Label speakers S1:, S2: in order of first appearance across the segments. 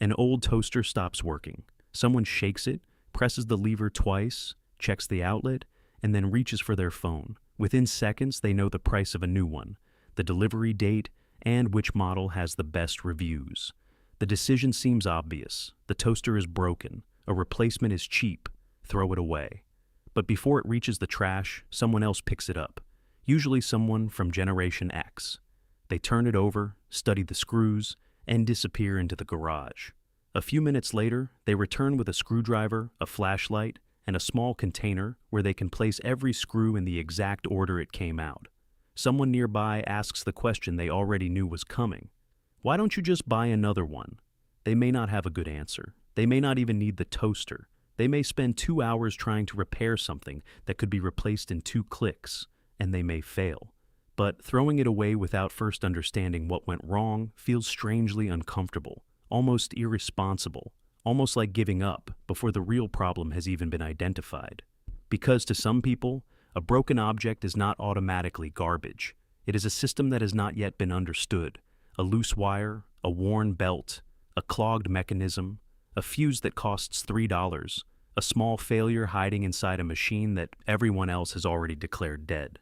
S1: An old toaster stops working. Someone shakes it, presses the lever twice, checks the outlet, and then reaches for their phone. Within seconds, they know the price of a new one, the delivery date, and which model has the best reviews. The decision seems obvious. The toaster is broken. A replacement is cheap. Throw it away. But before it reaches the trash, someone else picks it up. Usually someone from Generation X. They turn it over, study the screws, and disappear into the garage. A few minutes later, they return with a screwdriver, a flashlight, and a small container where they can place every screw in the exact order it came out. Someone nearby asks the question they already knew was coming. Why don't you just buy another one? They may not have a good answer. They may not even need the toaster. They may spend 2 hours trying to repair something that could be replaced in 2 clicks, and they may fail. But throwing it away without first understanding what went wrong feels strangely uncomfortable, almost irresponsible, almost like giving up before the real problem has even been identified. Because to some people, a broken object is not automatically garbage. It is a system that has not yet been understood. A loose wire, a worn belt, a clogged mechanism, a fuse that costs $3, a small failure hiding inside a machine that everyone else has already declared dead.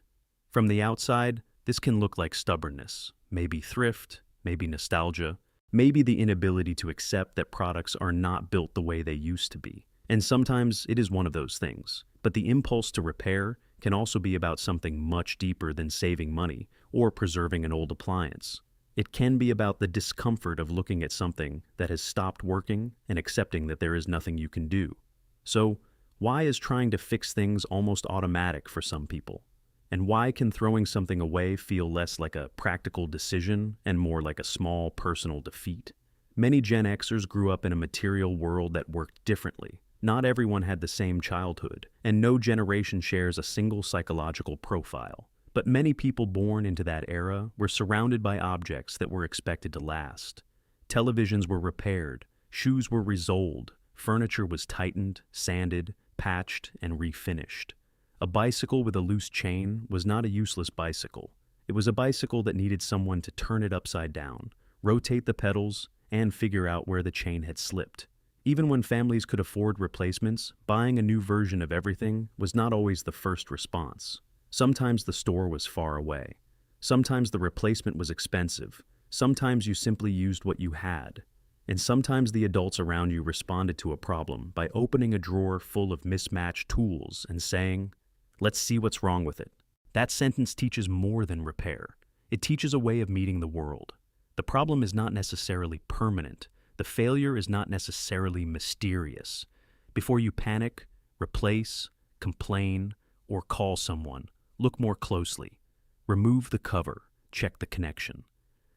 S1: From the outside, this can look like stubbornness, maybe thrift, maybe nostalgia, maybe the inability to accept that products are not built the way they used to be. And sometimes it is one of those things. But the impulse to repair can also be about something much deeper than saving money or preserving an old appliance. It can be about the discomfort of looking at something that has stopped working and accepting that there is nothing you can do. So, why is trying to fix things almost automatic for some people? And why can throwing something away feel less like a practical decision and more like a small personal defeat? Many Gen Xers grew up in a material world that worked differently. Not everyone had the same childhood, and no generation shares a single psychological profile. But many people born into that era were surrounded by objects that were expected to last. Televisions were repaired, shoes were resoled, furniture was tightened, sanded, patched, and refinished. A bicycle with a loose chain was not a useless bicycle. It was a bicycle that needed someone to turn it upside down, rotate the pedals, and figure out where the chain had slipped. Even when families could afford replacements, buying a new version of everything was not always the first response. Sometimes the store was far away. Sometimes the replacement was expensive. Sometimes you simply used what you had. And sometimes the adults around you responded to a problem by opening a drawer full of mismatched tools and saying, "Let's see what's wrong with it." That sentence teaches more than repair. It teaches a way of meeting the world. The problem is not necessarily permanent. The failure is not necessarily mysterious. Before you panic, replace, complain, or call someone, look more closely. Remove the cover. Check the connection.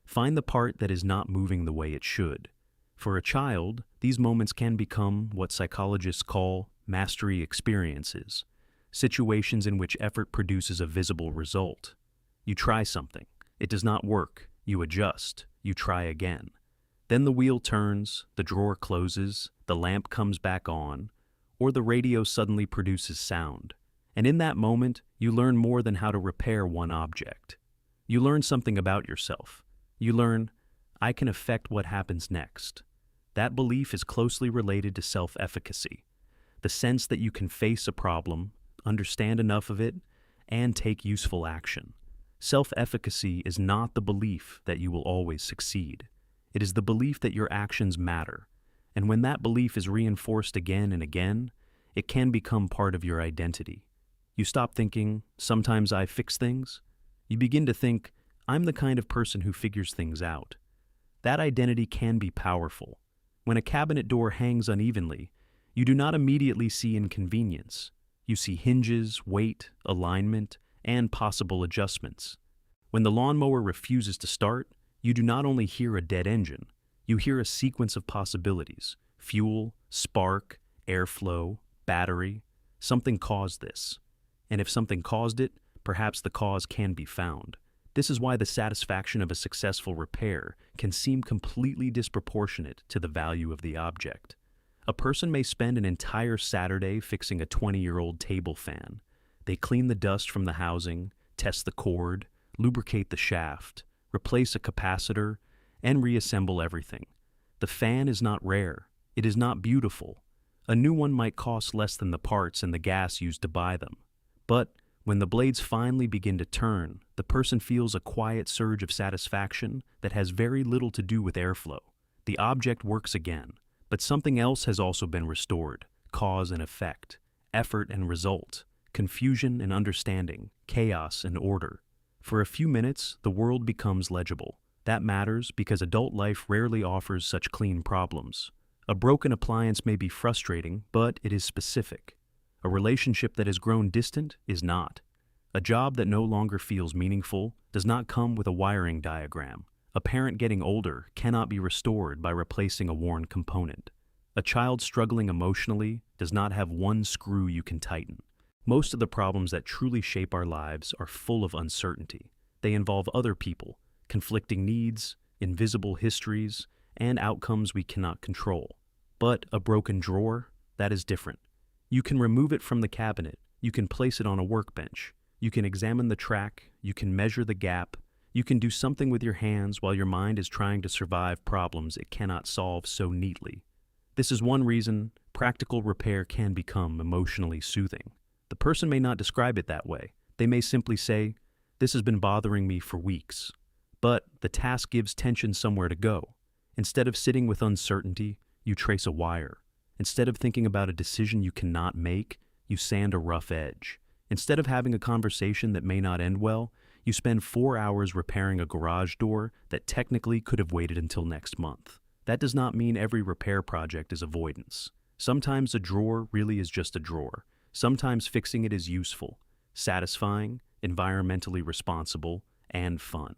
S1: Find the part that is not moving the way it should. For a child, these moments can become what psychologists call mastery experiences, situations in which effort produces a visible result. You try something. It does not work. You adjust. You try again. Then the wheel turns, the drawer closes, the lamp comes back on, or the radio suddenly produces sound. And in that moment, you learn more than how to repair one object. You learn something about yourself. You learn, I can affect what happens next. That belief is closely related to self-efficacy, the sense that you can face a problem, understand enough of it, and take useful action. Self-efficacy is not the belief that you will always succeed. It is the belief that your actions matter. And when that belief is reinforced again and again, it can become part of your identity. You stop thinking, sometimes I fix things. You begin to think, I'm the kind of person who figures things out. That identity can be powerful. When a cabinet door hangs unevenly, you do not immediately see inconvenience. You see hinges, weight, alignment, and possible adjustments. When the lawnmower refuses to start, you do not only hear a dead engine, you hear a sequence of possibilities: fuel, spark, airflow, battery. Something caused this. And if something caused it, perhaps the cause can be found. This is why the satisfaction of a successful repair can seem completely disproportionate to the value of the object. A person may spend an entire Saturday fixing a 20-year-old table fan. They clean the dust from the housing, test the cord, lubricate the shaft, replace a capacitor, and reassemble everything. The fan is not rare. It is not beautiful. A new one might cost less than the parts and the gas used to buy them. But when the blades finally begin to turn, the person feels a quiet surge of satisfaction that has very little to do with airflow. The object works again, but something else has also been restored: cause and effect, effort and result, confusion and understanding, chaos and order. For a few minutes, the world becomes legible. That matters because adult life rarely offers such clean problems. A broken appliance may be frustrating, but it is specific. A relationship that has grown distant is not. A job that no longer feels meaningful does not come with a wiring diagram. A parent getting older cannot be restored by replacing a worn component. A child struggling emotionally does not have one screw you can tighten. Most of the problems that truly shape our lives are full of uncertainty. They involve other people, conflicting needs, invisible histories, and outcomes we cannot control. But a broken drawer, that is different. You can remove it from the cabinet, you can place it on a workbench, you can examine the track, you can measure the gap, you can do something with your hands while your mind is trying to survive problems it cannot solve so neatly. This is one reason practical repair can become emotionally soothing. The person may not describe it that way. They may simply say, "This has been bothering me for weeks." But the task gives tension somewhere to go. Instead of sitting with uncertainty, you trace a wire. Instead of thinking about a decision you cannot make, you sand a rough edge. Instead of having a conversation that may not end well, you spend 4 hours repairing a garage door that technically could have waited until next month. That does not mean every repair project is avoidance. Sometimes a drawer really is just a drawer. Sometimes fixing it is useful, satisfying, environmentally responsible, and fun.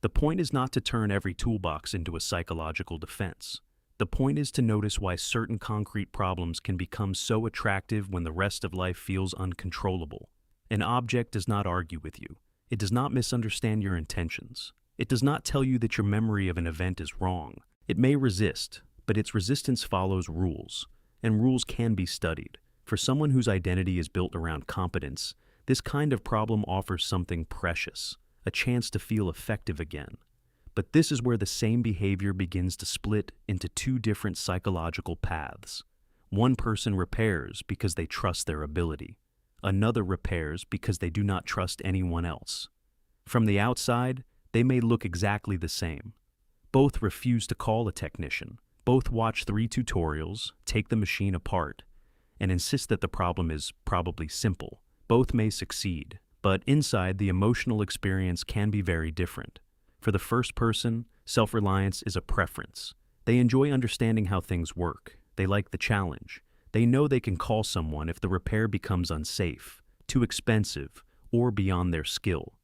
S1: The point is not to turn every toolbox into a psychological defense. The point is to notice why certain concrete problems can become so attractive when the rest of life feels uncontrollable. An object does not argue with you. It does not misunderstand your intentions. It does not tell you that your memory of an event is wrong. It may resist, but its resistance follows rules, and rules can be studied. For someone whose identity is built around competence, this kind of problem offers something precious, a chance to feel effective again. But this is where the same behavior begins to split into two different psychological paths. One person repairs because they trust their ability. Another repairs because they do not trust anyone else. From the outside, they may look exactly the same. Both refuse to call a technician. Both watch 3 tutorials, take the machine apart, and insist that the problem is probably simple. Both may succeed, but inside the emotional experience can be very different. For the first person, self-reliance is a preference. They enjoy understanding how things work. They like the challenge. They know they can call someone if the repair becomes unsafe, too expensive, or beyond their skill.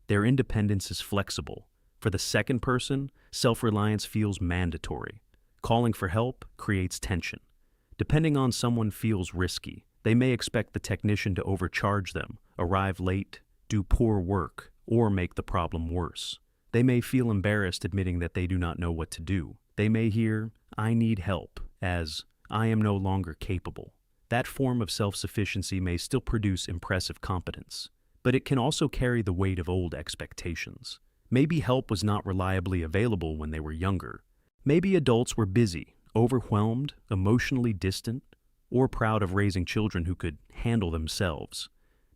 S1: Their independence is flexible. For the second person, self-reliance feels mandatory. Calling for help creates tension. Depending on someone feels risky. They may expect the technician to overcharge them, arrive late, do poor work, or make the problem worse. They may feel embarrassed admitting that they do not know what to do. They may hear, "I need help," as, "I am no longer capable." That form of self-sufficiency may still produce impressive competence, but it can also carry the weight of old expectations. Maybe help was not reliably available when they were younger. Maybe adults were busy, overwhelmed, emotionally distant, or proud of raising children who could handle themselves.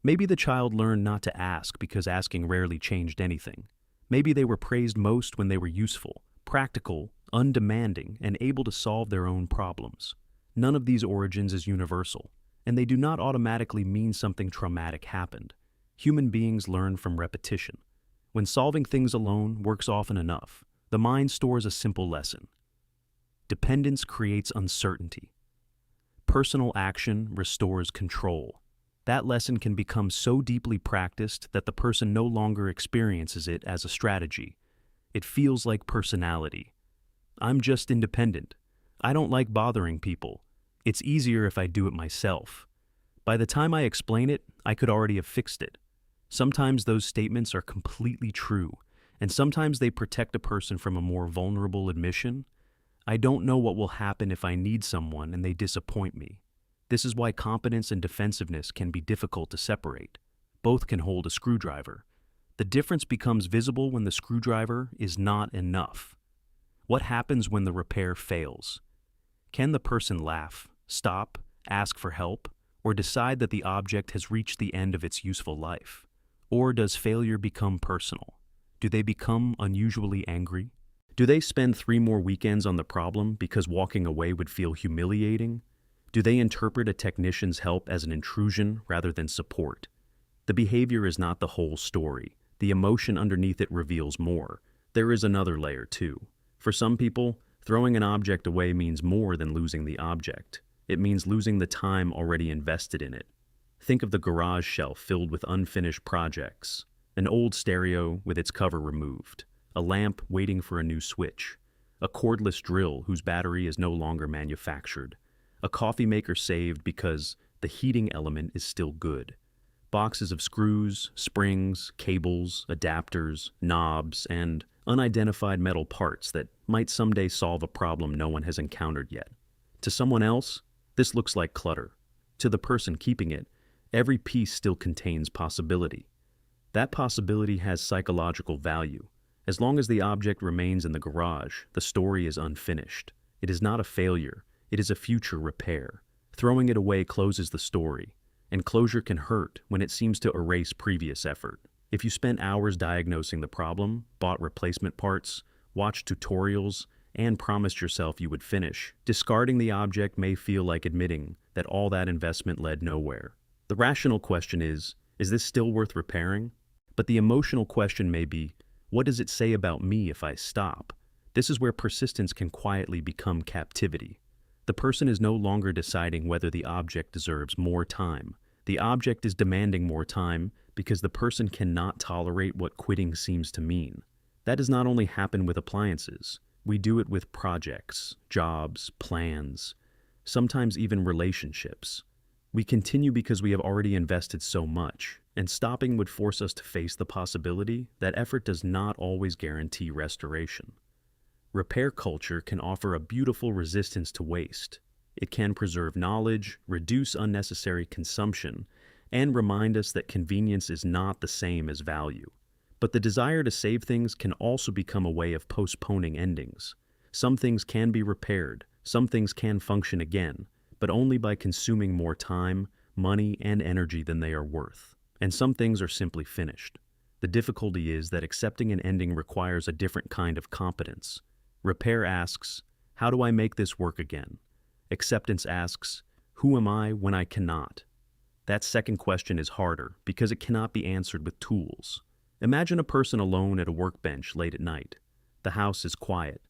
S1: Maybe the child learned not to ask because asking rarely changed anything. Maybe they were praised most when they were useful, practical, undemanding, and able to solve their own problems. None of these origins is universal, and they do not automatically mean something traumatic happened. Human beings learn from repetition. When solving things alone works often enough, the mind stores a simple lesson. Dependence creates uncertainty. Personal action restores control. That lesson can become so deeply practiced that the person no longer experiences it as a strategy. It feels like personality. I'm just independent. I don't like bothering people. It's easier if I do it myself. By the time I explain it, I could already have fixed it. Sometimes those statements are completely true, and sometimes they protect a person from a more vulnerable admission. I don't know what will happen if I need someone and they disappoint me. This is why competence and defensiveness can be difficult to separate. Both can hold a screwdriver. The difference becomes visible when the screwdriver is not enough. What happens when the repair fails? Can the person laugh, stop, ask for help, or decide that the object has reached the end of its useful life? Or does failure become personal? Do they become unusually angry? Do they spend 3 more weekends on the problem because walking away would feel humiliating? Do they interpret a technician's help as an intrusion rather than support? The behavior is not the whole story. The emotion underneath it reveals more. There is another layer too. For some people, throwing an object away means more than losing the object. It means losing the time already invested in it. Think of the garage shelf filled with unfinished projects, an old stereo with its cover removed, a lamp waiting for a new switch, a cordless drill whose battery is no longer manufactured, a coffee maker saved because the heating element is still good, boxes of screws, springs, cables, adapters, knobs, and unidentified metal parts that might someday solve a problem no one has encountered yet. To someone else, this looks like clutter. To the person keeping it, every piece still contains possibility. That possibility has psychological value. As long as the object remains in the garage, the story is unfinished. It is not a failure. It is a future repair. Throwing it away closes the story, and closure can hurt when it seems to erase previous effort. If you spent hours diagnosing the problem, bought replacement parts, watched tutorials, and promised yourself you would finish, discarding the object may feel like admitting that all that investment led nowhere. The rational question is this still worth repairing? But the emotional question may be, what does it say about me if I stop? This is where persistence can quietly become captivity. The person is no longer deciding whether the object deserves more time. The object is demanding more time because the person cannot tolerate what quitting seems to mean. That does not only happen with appliances. We do it with projects, jobs, plans, sometimes even relationships. We continue because we have already invested so much, and stopping would force us to face the possibility that effort does not always guarantee restoration. Repair culture can offer a beautiful resistance to waste. It can preserve knowledge, reduce unnecessary consumption, and remind us that convenience is not the same as value. But the desire to save things can also become a way of postponing endings. Some things can be repaired, some things can function again, but only by consuming more time, money, and energy than they are worth. And some things are simply finished. The difficulty is that accepting an ending requires a different kind of competence. Repair asks, how do I make this work again? Acceptance asks, who am I when I cannot? That second question is harder because it cannot be answered with tools. Imagine a person alone at a workbench late at night. The house is quiet.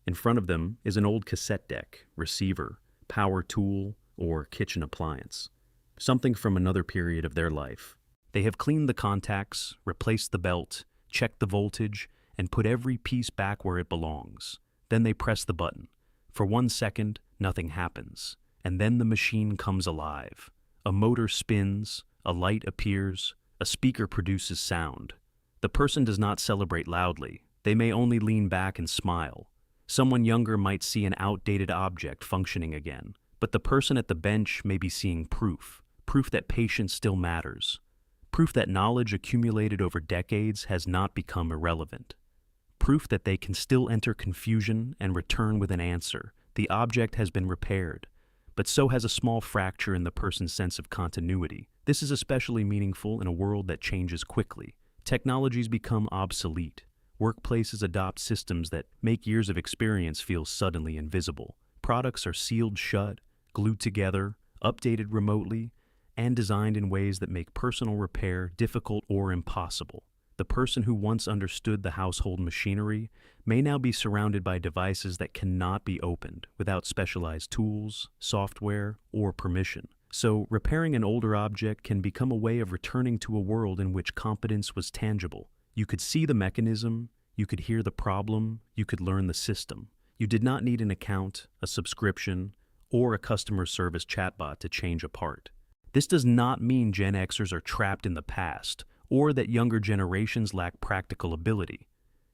S1: In front of them is an old cassette deck, receiver, power tool, or kitchen appliance. Something from another period of their life. They have cleaned the contacts, replaced the belt, checked the voltage, and put every piece back where it belongs. Then they press the button. For 1 second, nothing happens. And then the machine comes alive. A motor spins, a light appears, a speaker produces sound. The person does not celebrate loudly. They may only lean back and smile. Someone younger might see an outdated object functioning again, but the person at the bench may be seeing proof that patience still matters, proof that knowledge accumulated over decades has not become irrelevant, proof that they can still enter confusion and return with an answer. The object has been repaired, but so has a small fracture in the person's sense of continuity. This is especially meaningful in a world that changes quickly. Technologies become obsolete. Workplaces adopt systems that make years of experience feel suddenly invisible. Products are sealed shut, glued together, updated remotely, and designed in ways that make personal repair difficult or impossible. The person who once understood the household machinery may now be surrounded by devices that cannot be opened without specialized tools, software, or permission. So, repairing an older object can become a way of returning to a world in which competence was tangible. You could see the mechanism, you could hear the problem, you could learn the system. You did not need an account, a subscription, or a customer service chatbot to change a part. This does not mean Gen Xers are trapped in the past, or that younger generations lack practical ability.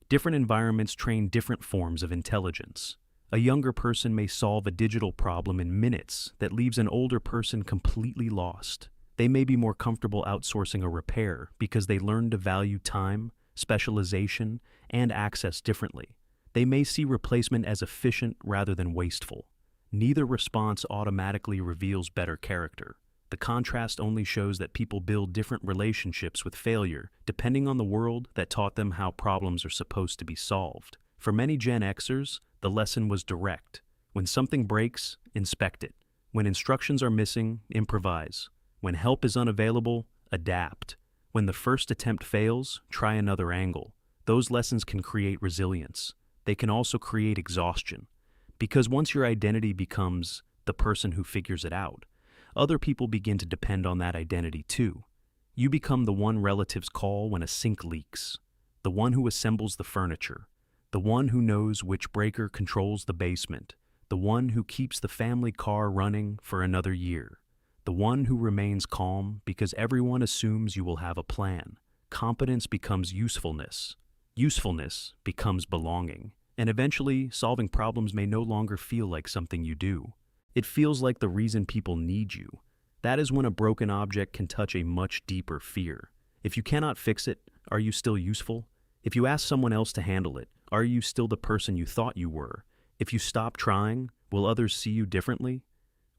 S1: Different environments train different forms of intelligence. A younger person may solve a digital problem in minutes that leaves an older person completely lost. They may be more comfortable outsourcing a repair because they learned to value time, specialization, and access differently. They may see replacement as efficient rather than wasteful. Neither response automatically reveals better character. The contrast only shows that people build different relationships with failure, depending on the world that taught them how problems are supposed to be solved. For many Gen Xers, the lesson was direct. When something breaks, inspect it. When instructions are missing, improvise. When help is unavailable, adapt. When the first attempt fails, try another angle. Those lessons can create resilience. They can also create exhaustion. Because once your identity becomes the person who figures it out, other people begin to depend on that identity too. You become the one relatives call when a sink leaks, the one who assembles the furniture, the one who knows which breaker controls the basement, the one who keeps the family car running for another year, the one who remains calm because everyone assumes you will have a plan. Competence becomes usefulness. Usefulness becomes belonging. And eventually, solving problems may no longer feel like something you do. It feels like the reason people need you. That is when a broken object can touch a much deeper fear. If you cannot fix it, are you still useful? If you ask someone else to handle it, are you still the person you thought you were? If you stop trying, will others see you differently?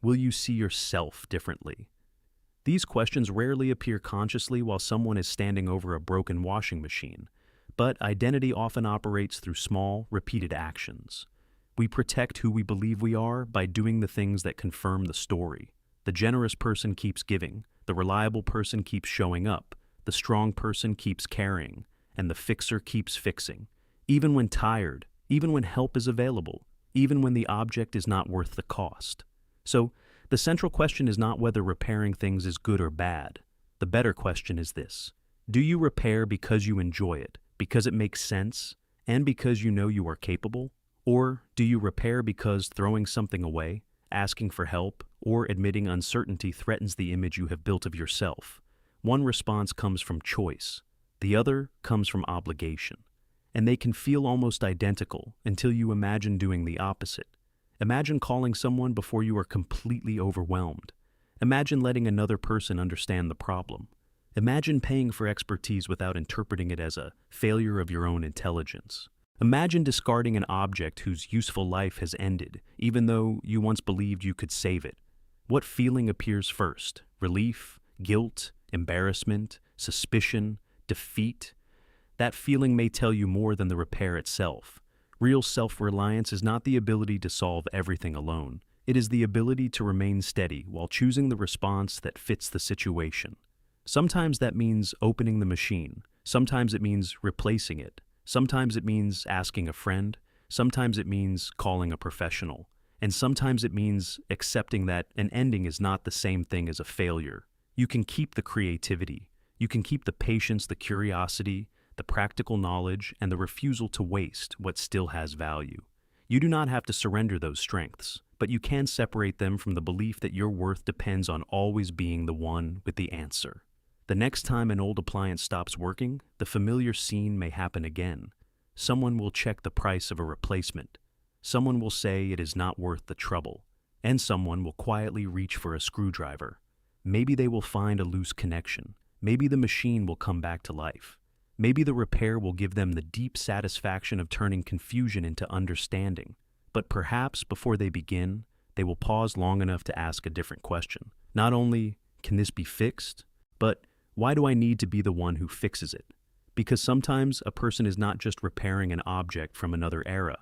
S1: Will you see yourself differently? These questions rarely appear consciously while someone is standing over a broken washing machine. But identity often operates through small, repeated actions. We protect who we believe we are by doing the things that confirm the story. The generous person keeps giving, the reliable person keeps showing up, the strong person keeps caring, and the fixer keeps fixing. Even when tired, even when help is available, even when the object is not worth the cost. So, the central question is not whether repairing things is good or bad. The better question is this: do you repair because you enjoy it, because it makes sense, and because you know you are capable? Or do you repair because throwing something away, asking for help, or admitting uncertainty threatens the image you have built of yourself? One response comes from choice. The other comes from obligation. And they can feel almost identical until you imagine doing the opposite. Imagine calling someone before you are completely overwhelmed. Imagine letting another person understand the problem. Imagine paying for expertise without interpreting it as a failure of your own intelligence. Imagine discarding an object whose useful life has ended, even though you once believed you could save it. What feeling appears first? Relief, guilt, embarrassment, suspicion, defeat? That feeling may tell you more than the repair itself. Real self-reliance is not the ability to solve everything alone. It is the ability to remain steady while choosing the response that fits the situation. Sometimes that means opening the machine. Sometimes it means replacing it. Sometimes it means asking a friend. Sometimes it means calling a professional. And sometimes it means accepting that an ending is not the same thing as a failure. You can keep the creativity. You can keep the patience, the curiosity, the practical knowledge, and the refusal to waste what still has value. You do not have to surrender those strengths, but you can separate them from the belief that your worth depends on always being the one with the answer. The next time an old appliance stops working, the familiar scene may happen again. Someone will check the price of a replacement. Someone will say it is not worth the trouble. And someone will quietly reach for a screwdriver. Maybe they will find a loose connection. Maybe the machine will come back to life. Maybe the repair will give them the deep satisfaction of turning confusion into understanding. But perhaps before they begin, they will pause long enough to ask a different question. Not only, can this be fixed? But why do I need to be the one who fixes it? Because sometimes a person is not just repairing an object from another era.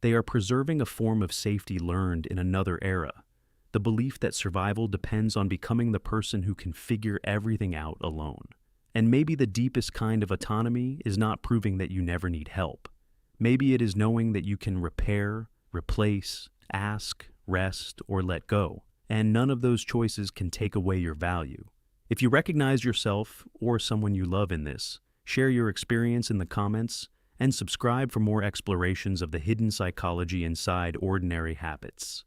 S1: They are preserving a form of safety learned in another era. The belief that survival depends on becoming the person who can figure everything out alone. And maybe the deepest kind of autonomy is not proving that you never need help. Maybe it is knowing that you can repair, replace, ask, rest, or let go. And none of those choices can take away your value. If you recognize yourself or someone you love in this, share your experience in the comments and subscribe for more explorations of the hidden psychology inside ordinary habits.